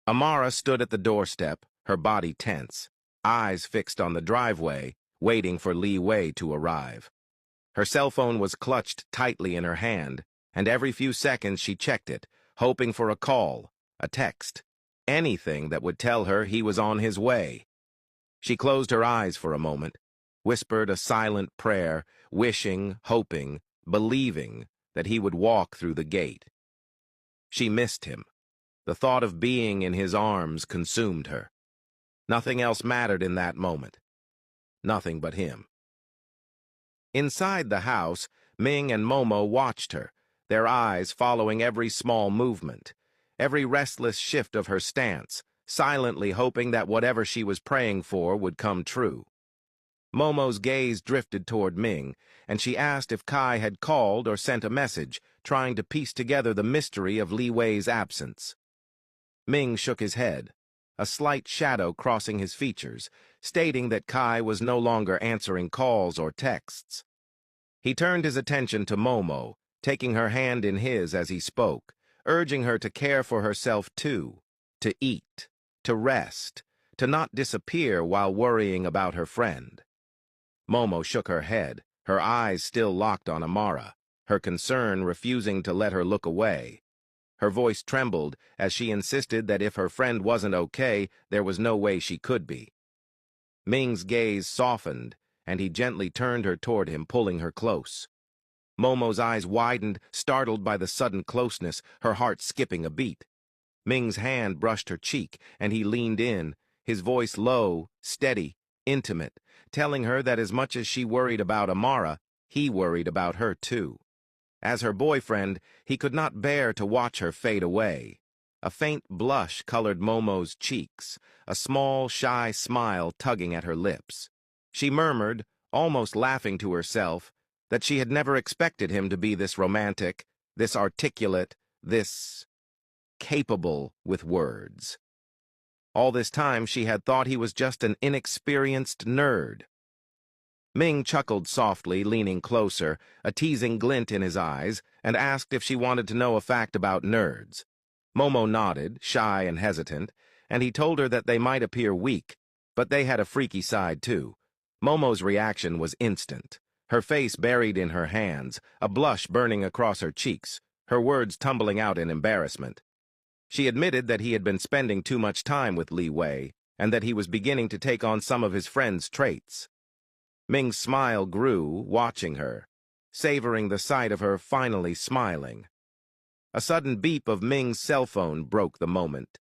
Amara stood at the doorstep, her body tense, eyes fixed on the driveway, waiting for Liwei to arrive. Her cell phone was clutched tightly in her hand, and every few seconds she checked it, hoping for a call, a text, anything that would tell her he was on his way. She closed her eyes for a moment, whispered a silent prayer, wishing, hoping, believing that he would walk through the gate. She missed him. The thought of being in his arms consumed her. Nothing else mattered in that moment. Nothing but him. Inside the house, Ming and Momo watched her, their eyes following every small movement, every restless shift of her stance, silently hoping that whatever she was praying for would come true. Momo's gaze drifted toward Ming, and she asked if Kai had called or sent a message, trying to piece together the mystery of Liwei's absence. Ming shook his head, a slight shadow crossing his features, stating that Kai was no longer answering calls or texts. He turned his attention to Momo, taking her hand in his as he spoke, urging her to care for herself too, to eat, to rest, to not disappear while worrying about her friend. Momo shook her head, her eyes still locked on Amara, her concern refusing to let her look away. Her voice trembled as she insisted that if her friend wasn't okay, there was no way she could be. Ming's gaze softened, and he gently turned her toward him, pulling her close. Momo's eyes widened, startled by the sudden closeness, her heart skipping a beat. Ming's hand brushed her cheek, and he leaned in, his voice low, steady, intimate, telling her that as much as she worried about Amara, he worried about her too. As her boyfriend, he could not bear to watch her fade away. A faint blush colored Momo's cheeks, a small, shy smile tugging at her lips. She murmured, almost laughing to herself, that she had never expected him to be this romantic, this articulate, this capable with words. All this time she had thought he was just an inexperienced nerd. Ming chuckled softly, leaning closer, a teasing glint in his eyes, and asked if she wanted to know a fact about nerds. Momo nodded, shy and hesitant, and he told her that they might appear weak, but they had a freaky side too. Momo's reaction was instant, her face buried in her hands, a blush burning across her cheeks, her words tumbling out in embarrassment. She admitted that he had been spending too much time with Liwei, and that he was beginning to take on some of his friend's traits. Ming's smile grew, watching her, savoring the sight of her finally smiling. A sudden beep of Ming's cell phone broke the moment.